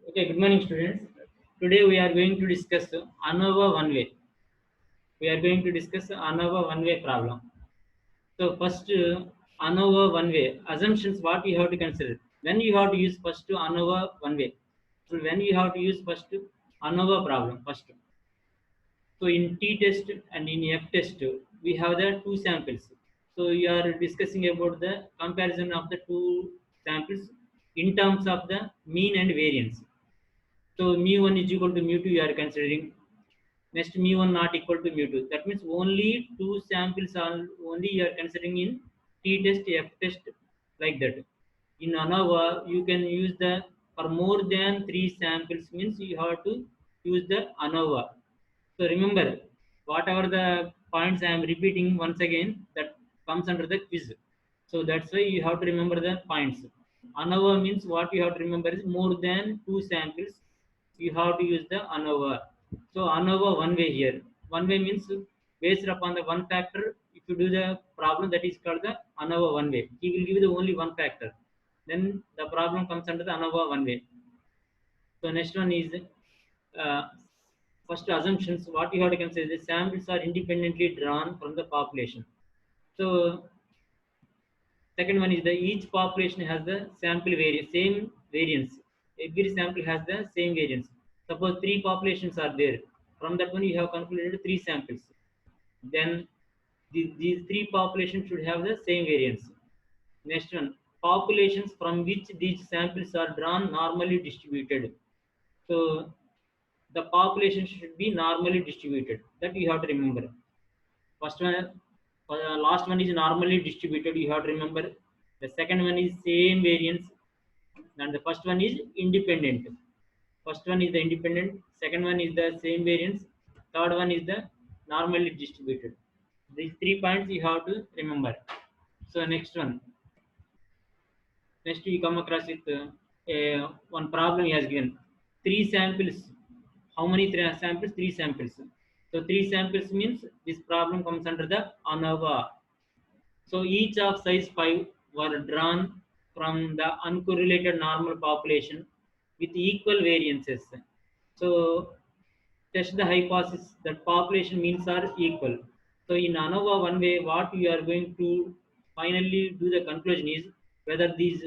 Okay, good morning, students. Today we are going to discuss Anova one way. We are going to discuss Anova one way problem. So first, Anova one way assumptions. What you have to consider when you have to use first Anova one way. So when you have to use first Anova problem first. So in T test and in F test, we have the two samples. So you are discussing about the comparison of the two samples in terms of the mean and variance. So mu1 is equal to mu2 you are considering. Next mu1 not equal to mu2. That means only two samples are only you are considering in T test, F test like that. In ANOVA you can use the for more than three samples means you have to use the ANOVA. So remember whatever the points I am repeating once again that comes under the quiz. So that's why you have to remember the points. ANOVA means what you have to remember is more than two samples you have to use the ANOVA. So ANOVA one way here. One way means based upon the one factor. If you do the problem that is called the ANOVA one way, he will give you the only one factor. Then the problem comes under the ANOVA one way. So next one is uh, first assumptions. What you have to consider: the samples are independently drawn from the population. So second one is the each population has the sample same variance. Every sample has the same variance. Suppose three populations are there. From that one you have concluded three samples. Then these three populations should have the same variance. Next one, populations from which these samples are drawn normally distributed. So the population should be normally distributed. That you have to remember. First one, last one is normally distributed. You have to remember. The second one is same variance, and the first one is independent. First one is the independent. Second one is the same variance. Third one is the normally distributed. These 3 points you have to remember. So next one. Next we come across with one problem he has given. Three samples. How many samples? Three samples. So three samples means this problem comes under the ANOVA. So each of size 5 were drawn from the uncorrelated normal population with equal variances. So test the hypothesis that population means are equal. So in ANOVA one way, what we are going to finally do the conclusion is whether these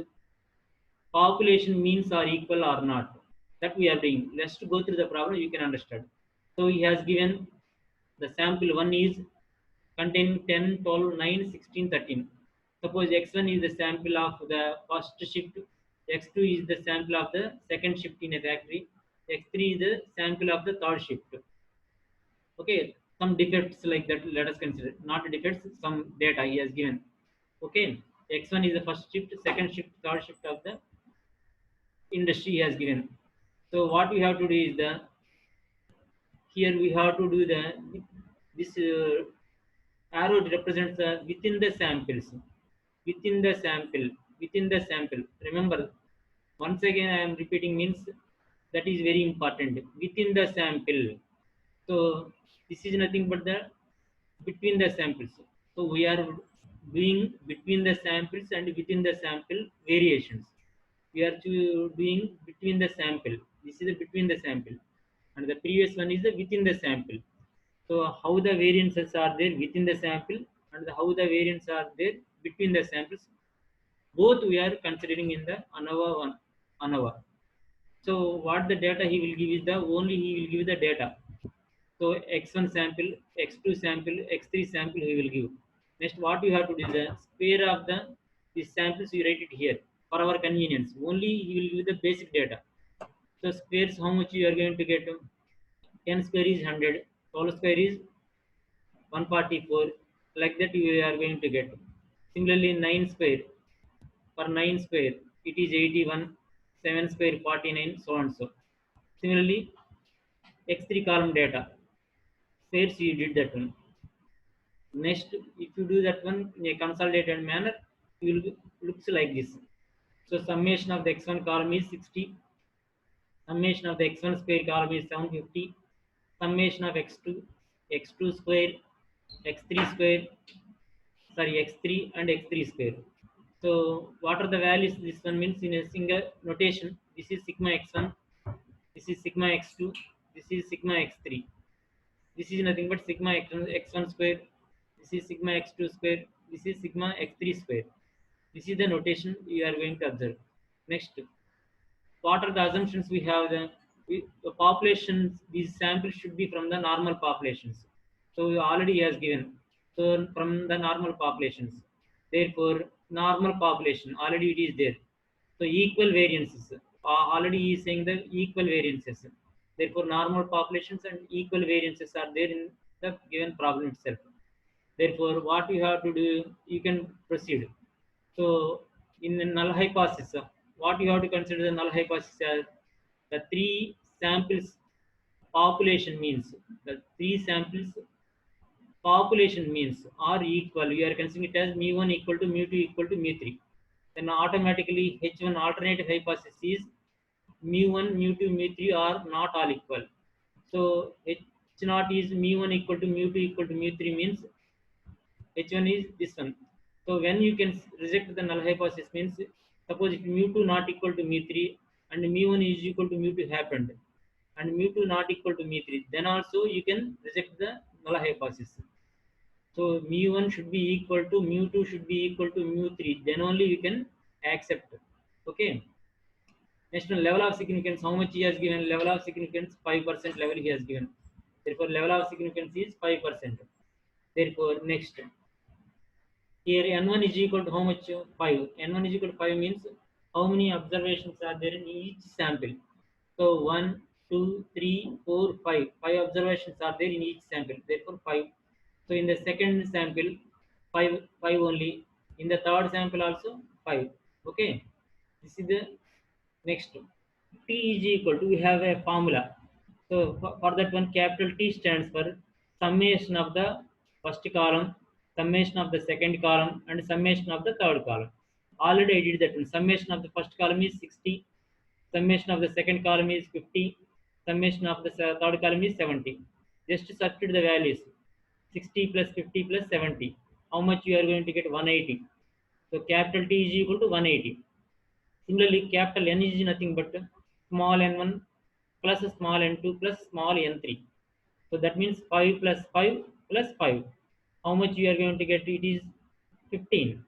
population means are equal or not. That we are doing. Let's go through the problem. You can understand. So he has given the sample one is containing 10, 12, 9, 16, 13. Suppose x1 is the sample of the first shift, x2 is the sample of the second shift in a factory, x3 is the sample of the third shift. Okay, some defects like that let us consider. Not defects, some data he has given. Okay, x1 is the first shift, second shift, third shift of the industry he has given. So what we have to do is the here we have to do the this arrow represents the within the samples, within the sample, within the sample. Remember, once again I am repeating means that is very important. Within the sample. So this is nothing but the between the samples. So we are doing between the samples and within the sample variations. We are doing between the sample. This is the between the sample, and the previous one is the within the sample. So how the variances are there within the sample and how the variants are there between the samples, both we are considering in the ANOVA one. ANOVA. So what the data he will give is the only he will give the data. So x1 sample, x2 sample, x3 sample he will give. Next, what you have to do is the square of the these samples you write it here for our convenience. Only he will give the basic data. So squares how much you are going to get? 10 square is 100, 12 square is 144. Like that you are going to get. Similarly, 9 square for 9 square it is 81, 7 square 49, so and so. Similarly, x3 column data. Squares you did that one. Next, if you do that one in a consolidated manner, you will looks like this. So summation of the x1 column is 60. Summation of the x1 square column is 750. Summation of x2 square, x3 square, sorry x3 and x3 square. So what are the values? This one means in a single notation. This is sigma x1. This is sigma x2. This is sigma x3. This is nothing but sigma x1 square. This is sigma x2 square. This is sigma x3 square. This is the notation you are going to observe. Next, what are the assumptions we have? The populations, these samples should be from the normal populations. So we already has given. So from the normal populations. Therefore, normal population already it is there. So equal variances. Already he is saying the equal variances. Therefore, normal populations and equal variances are there in the given problem itself. Therefore, what you have to do, you can proceed. So, in the null hypothesis, what you have to consider the null hypothesis as the three samples population means the three samples population means are equal. You are considering it as mu1 equal to mu2 equal to mu3. Then automatically H1 alternative hypothesis is mu1, mu2, mu3 are not all equal. So H0 is mu1 equal to mu2 equal to mu3 means H1 is this one. So when you can reject the null hypothesis means suppose if mu2 not equal to mu3 and mu1 is equal to mu2 happened and mu2 not equal to mu3, then also you can reject the null hypothesis. So mu1 should be equal to mu2 should be equal to mu3. Then only you can accept. Okay. Next one, level of significance. How much he has given? Level of significance 5% level he has given. Therefore, level of significance is 5%. Therefore, next. Here n1 is equal to how much? 5. N1 is equal to 5 means how many observations are there in each sample. So 1, 2, 3, 4, 5. 5 observations are there in each sample. Therefore 5. So in the second sample, 5 only. In the third sample also 5. Okay. This is the next. T is equal to, we have a formula. So for that one, capital T stands for summation of the first column, summation of the second column, and summation of the third column. Already I did that one. Summation of the first column is 60, summation of the second column is 50, summation of the third column is 70. Just substitute the values. 60 plus 50 plus 70. How much you are going to get? 180. So capital T is equal to 180. Similarly, capital N is nothing but small n1 plus small n2 plus small n3. So that means 5 plus 5 plus 5. How much you are going to get? It is 15.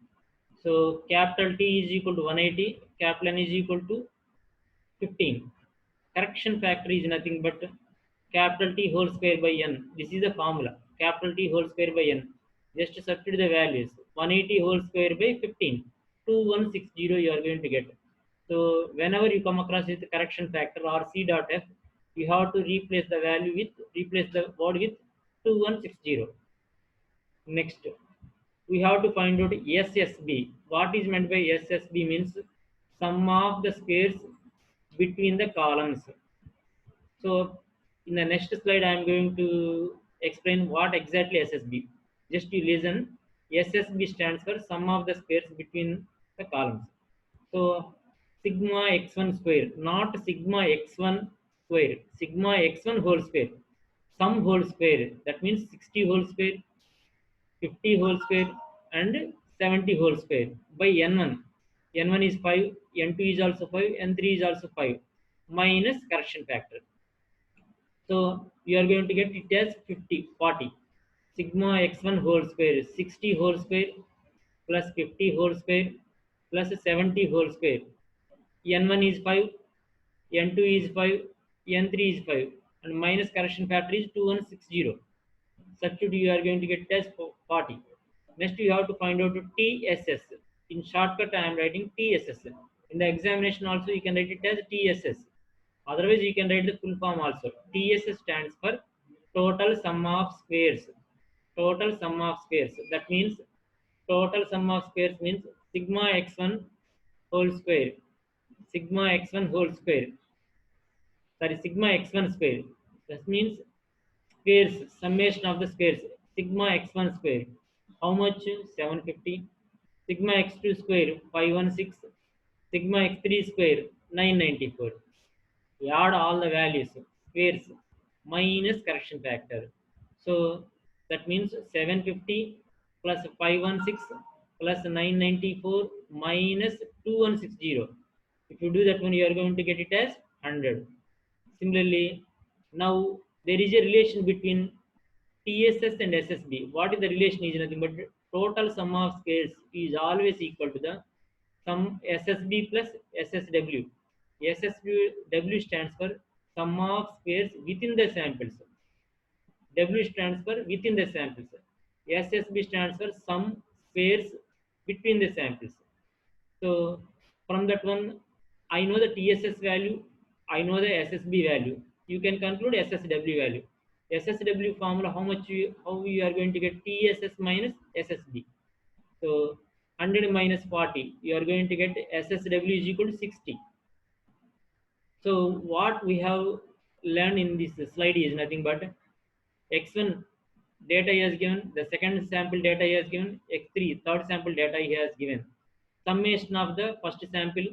So capital T is equal to 180, capital N is equal to 15. Correction factor is nothing but capital T whole square by n. This is the formula. Capital T whole square by n. Just substitute the values. 180 whole square by 15. 2160 you are going to get. So whenever you come across with the correction factor or C dot F, you have to replace the value with, replace the word with 2160. Next, we have to find out SSB. What is meant by SSB means sum of the squares between the columns. So in the next slide, I am going to explain what exactly SSB. Just you listen. SSB stands for sum of the squares between the columns. So sigma x1 square, not sigma x1 square, sigma x1 whole square, sum whole square. That means 60 whole square, 50 whole square, and 70 whole square by n1. N1 is 5, n2 is also 5, n3 is also 5 minus correction factor. So you are going to get it as 50, 40. Sigma x1 whole square is 60 whole square plus 50 whole square plus 70 whole square. N1 is 5, N2 is 5, N3 is 5, and minus correction factor is 2160. Substitute you are going to get as 40. Next you have to find out TSS. In shortcut I am writing TSS. In the examination also you can write it as TSS. Otherwise you can write the full form also. TSS stands for total sum of squares. Total sum of squares. That means total sum of squares means sigma x1 whole square. Sigma x1 whole square. Sorry, sigma x1 square. That means squares, summation of the squares. Sigma x1 square. How much? 750. Sigma x2 square 516. Sigma x3 square 994. We add all the values, squares minus correction factor. So that means 750 plus 516 plus 994 minus 2160. If you do that one, you are going to get it as 100. Similarly, now there is a relation between TSS and SSB. What is the relation? Is nothing but total sum of squares is always equal to the sum SSB plus SSW. SSW stands for sum of squares within the samples. W stands for within the samples. SSB stands for sum squares between the samples. So from that one, I know the TSS value, I know the SSB value. You can conclude SSW value. SSW formula, how you are going to get TSS minus SSB. So 100 minus 40, you are going to get SSW is equal to 60. So what we have learned in this slide is nothing but X1 data he has given, the second sample data he has given, X3 third sample data he has given. Summation of the first sample,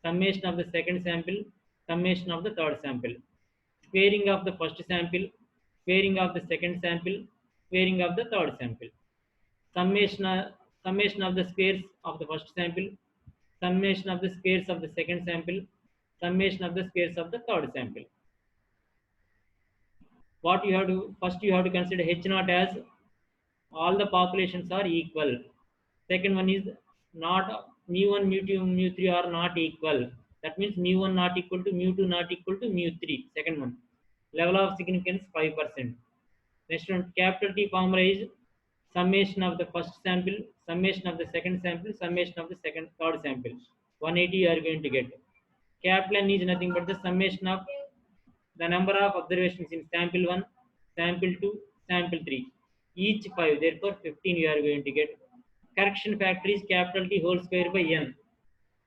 summation of the second sample, summation of the third sample, squaring of the first sample, squaring of the second sample, squaring of the third sample, summation, summation of the squares of the first sample, summation of the squares of the second sample, summation of the squares of the third sample. What you have to first, you have to consider H naught as all the populations are equal. Second one is not mu1, mu2, mu3 are not equal. That means mu1 not equal to mu2 not equal to mu3. Second one, level of significance 5%. Next one, capital T formula is summation of the first sample, summation of the second sample, summation of the third sample. 180 you are going to get. Capital N is nothing but the summation of the number of observations in sample 1, sample 2, sample 3. Each 5, therefore 15 you are going to get. Correction factor is capital T whole square by n.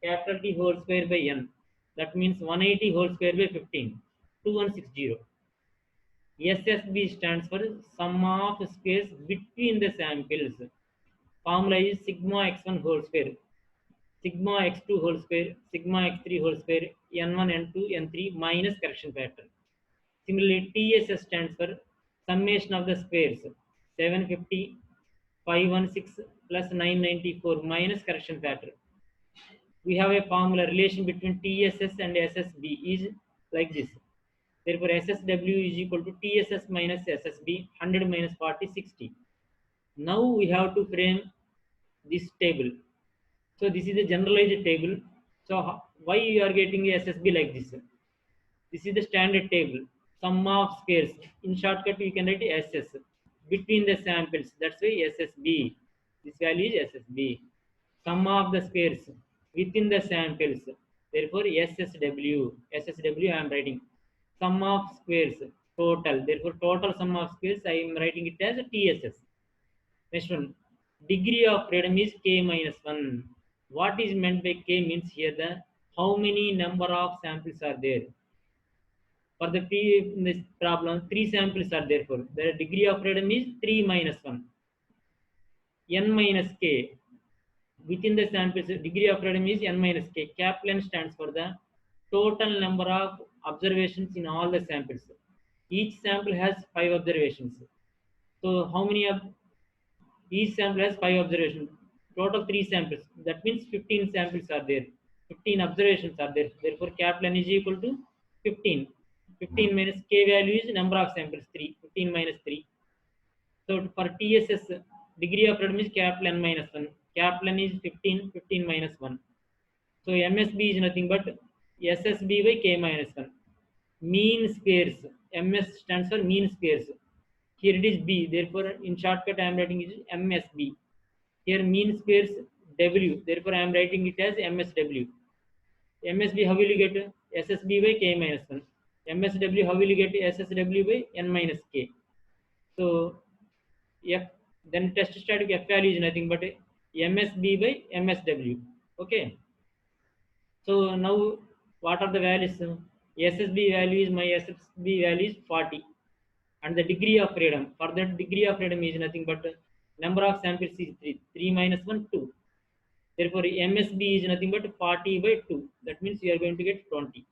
Capital T whole square by n. That means 180 whole square by 15. 2160. SSB stands for sum of squares between the samples. Formula is sigma x1 whole square, sigma x2 whole square, sigma x3 whole square, n1, n2, n3 minus correction factor. Similarly, TSS stands for summation of the squares 750, 516 plus 994 minus correction factor. We have a formula relation between TSS and SSB is like this. Therefore, SSW is equal to TSS minus SSB, 100 minus 40, 60. Now we have to frame this table. So this is a generalized table. So why you are getting a SSB like this? This is the standard table. Sum of squares. In shortcut, you can write SS. Between the samples. That's why SSB. This value is SSB. Sum of the squares within the samples. Therefore, SSW. SSW I am writing. Sum of squares. Total. Therefore, total sum of squares I am writing it as a TSS. Next one. Degree of freedom is K minus 1. What is meant by K means here the how many number of samples are there. For the in this problem, 3 samples are therefore. The degree of freedom is 3 minus 1. N minus K. Within the samples, degree of freedom is N minus K. Kaplan stands for the total number of observations in all the samples. Each sample has 5 observations. So how many of each sample has 5 observations? Total 3 samples. That means 15 samples are there. 15 observations are there. Therefore, Kaplan is equal to 15. 15 minus K value is number of samples 3. 15 minus 3. So for TSS, degree of freedom is capital N minus 1. Capital N is 15. 15 minus 1. So MSB is nothing but SSB by K minus 1. Mean squares. MS stands for mean squares. Here it is B. Therefore, in shortcut, I am writing it as MSB. Here mean squares W. Therefore, I am writing it as MSW. MSB, how will you get SSB by K minus 1? MSW, how will you get SSW by N minus K? So, F, then test static F value is nothing but MSB by MSW. Okay. So, now what are the values? SSB value is my SSB value is 40. And the degree of freedom, for that degree of freedom is nothing but number of samples is 3. 3 minus 1, 2. Therefore, MSB is nothing but 40 by 2. That means you are going to get 20.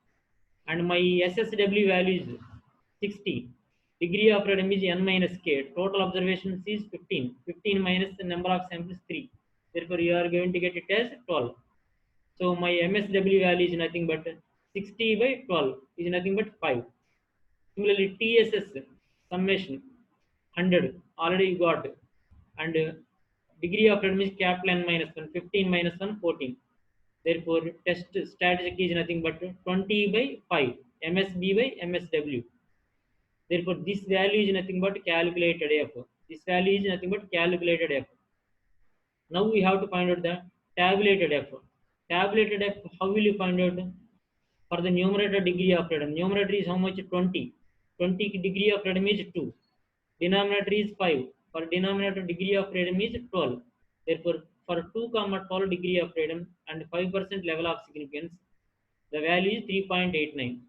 And my SSW value is 60. Degree of freedom is N minus K. Total observations is 15. 15 minus the number of samples 3. Therefore, you are going to get it as 12. So, my MSW value is nothing but 60 by 12 is nothing but 5. Similarly, TSS summation 100 already you got, and degree of freedom is capital N minus 1, 15 minus 1, 14. Therefore, test statistic is nothing but 20 by 5, MSB by MSW. Therefore, this value is nothing but calculated F. This value is nothing but calculated F. Now we have to find out the tabulated F. Tabulated F, how will you find out? For the numerator degree of freedom, numerator is how much? 20. 20 degree of freedom is 2. Denominator is 5. For denominator degree of freedom is 12. Therefore, for 2 comma 12 degree of freedom and 5% level of significance, the value is 3.89.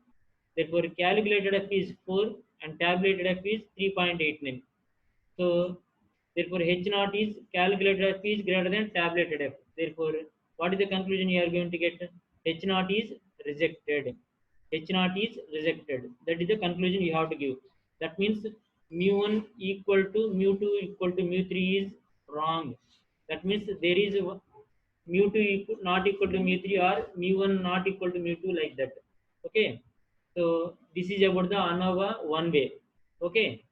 Therefore, calculated F is 4 and tabulated F is 3.89. So, therefore, H naught is calculated F is greater than tabulated F. Therefore, what is the conclusion you are going to get? H naught is rejected. H naught is rejected. That is the conclusion you have to give. That means mu1 equal to mu2 equal to mu3 is wrong. That means there is mu2 equal, not equal to mu3 or mu1 not equal to mu2 like that. Okay. So this is about the ANOVA one way. Okay.